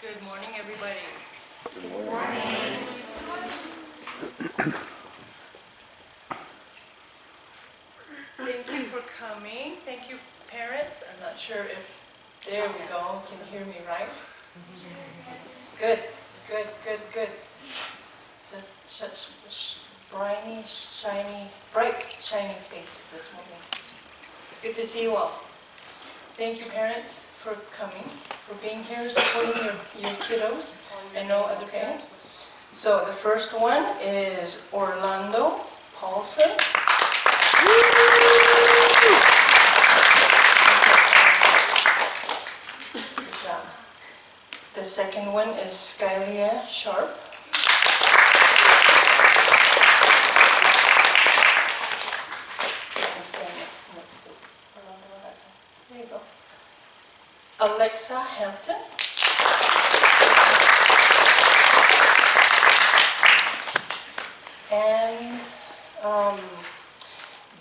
Good morning, everybody. Good morning. Thank you for coming. Thank you, parents. I'm not sure if, there we go. Can you hear me right? Good, good, good, good. Such briny, shiny, bright, shining faces this morning. It's good to see you all. Thank you, parents, for coming, for being here, supporting your kiddos, and no other parents. So the first one is Orlando Paulson. Good job. The second one is Skylia Sharp. I'm standing next to Orlando. There you go. Alexa Hampton. And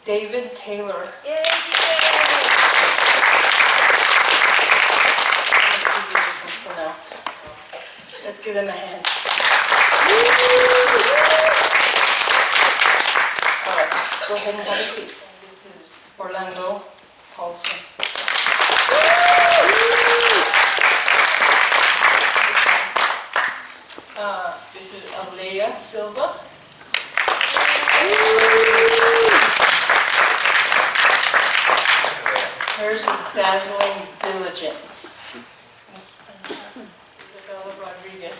David Taylor. Yay! I'm gonna give you this one for now. Let's give them a hand. All right, go ahead and have a seat. This is Orlando Paulson. This is Alea Silva. Hers is Dazzling Diligence. Isabella Rodriguez.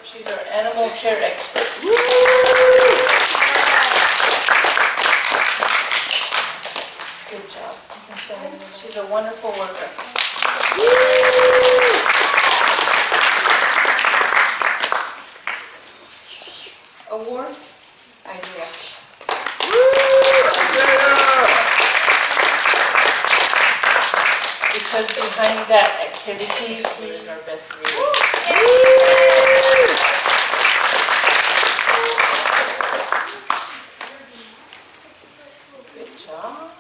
She's our animal care expert. Good job. She's a wonderful worker. Award, Isaiah. Because behind that activity, he is our best reader. Good job.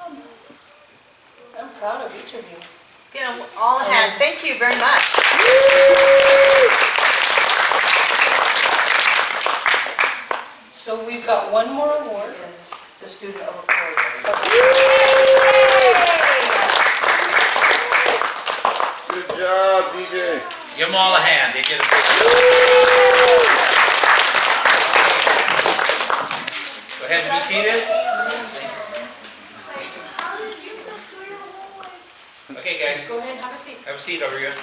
I'm proud of each of you. Let's give them all a hand. Thank you very much. So we've got one more award, is the Student of Accord. Good job, DJ. Give them all a hand. They get a big. Go ahead and be seated. Okay, guys, Go ahead and have a seat. have a seat over here.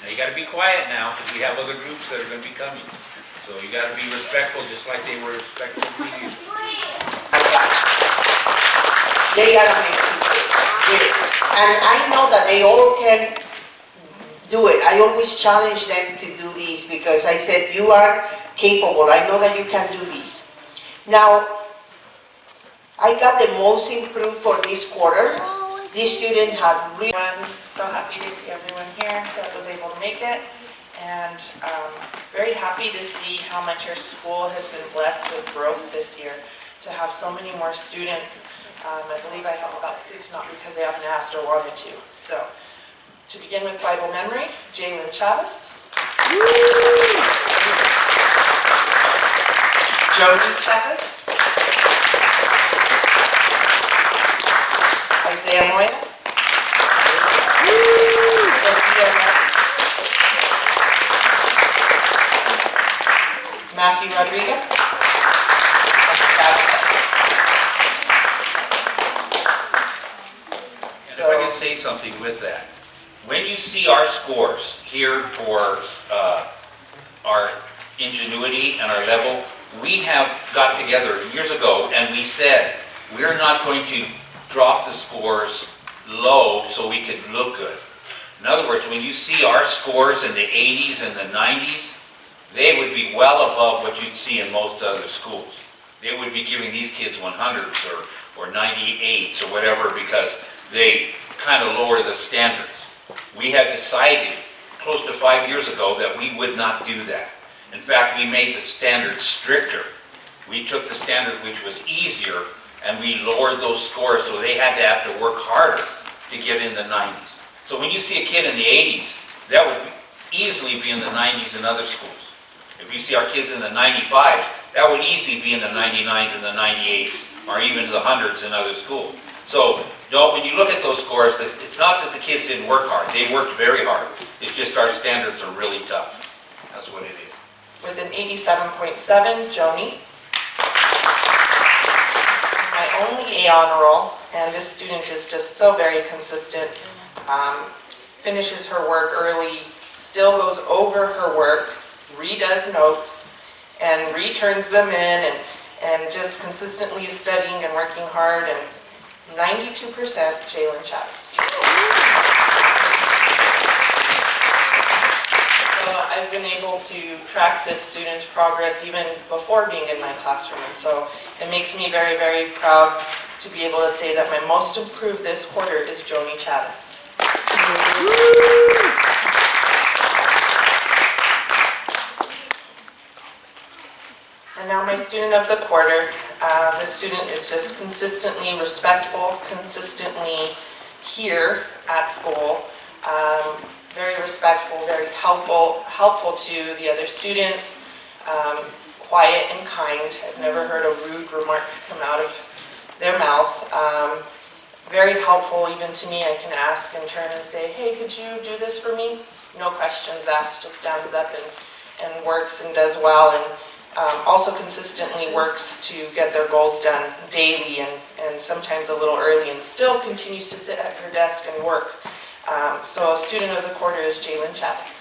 Now you got to be quiet now because we have other groups that are going to be coming. So you got to be respectful, just like they were respectful to you. They are amazing kids, and I know that they all can do it. I always challenge them to do these because I said, you are capable. I know that you can do these. Now, I got the most improved for this quarter. This student had really... I'm so happy to see everyone here that was able to make it, and very happy to see how much our school has been blessed with growth this year, to have so many more students. I believe I have about 6, not because they haven't asked or wanted to. So, to begin with Bible memory, Jalen Chavez. Jody Chavez. Isaiah Moya. Sophia Matthew Rodriguez. And if I can say something with that. When you see our scores here for our ingenuity and our level, we have got together years ago and we said, we're not going to drop the scores low so we could look good. In other words, when you see our scores in the 80s and the 90s, they would be well above what you'd see in most other schools. They would be giving these kids 100s or 98s or whatever because they kind of lower the standards. We had decided close to 5 years ago that we would not do that. In fact, we made the standards stricter. We took the standard which was easier and we lowered those scores, so they had to work harder to get in the 90s. So when you see a kid in the 80s, that would easily be in the 90s in other schools. If you see our kids in the 95s, that would easily be in the 99s and the 98s, or even the 100s in other schools. So when you look at those scores, it's not that the kids didn't work hard. They worked very hard. It's just our standards are really tough. That's what it is. With an 87.7, Joni. My only A honor roll, and this student is just so very consistent, finishes her work early, still goes over her work, redoes notes, and returns them in, and just consistently is studying and working hard, and 92%, Jalen Chavez. So I've been able to track this student's progress even before being in my classroom, and so it makes me very, very proud to be able to say that my most improved this quarter is Joni Chavez. And now my student of the quarter. This student is just consistently respectful, consistently here at school, very respectful, very helpful to the other students, quiet and kind. I've never heard a rude remark come out of their mouth. Very helpful even to me. I can ask and turn and say, hey, could you do this for me? No questions asked, just stands up and works and does well, and also consistently works to get their goals done daily and sometimes a little early, and still continues to sit at her desk and work. So a student of the quarter is Jalen Chavez.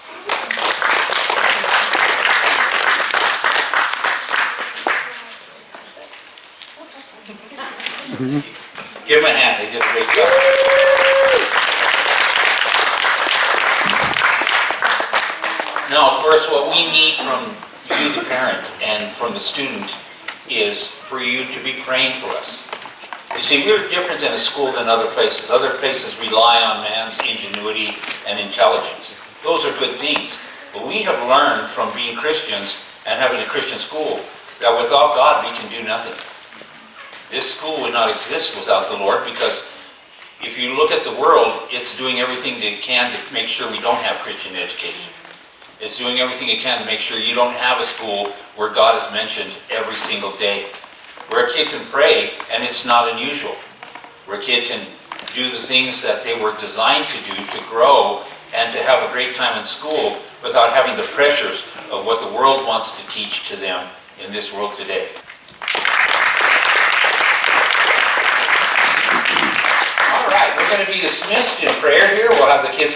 Give them a hand, they did a great job. Now, of course, what we need from you, the parent, and from the student is for you to be praying for us. You see, we're different in a school than other places. Other places rely on man's ingenuity and intelligence. Those are good things. But we have learned from being Christians and having a Christian school that without God we can do nothing. This school would not exist without the Lord, because if you look at the world, it's doing everything it can to make sure we don't have Christian education. It's doing everything it can to make sure you don't have a school where God is mentioned every single day. Where a kid can pray, and it's not unusual. Where a kid can do the things that they were designed to do to grow and to have a great time in school without having the pressures of what the world wants to teach to them in this world today. All right, we're going to be dismissed in prayer here. We'll have the kids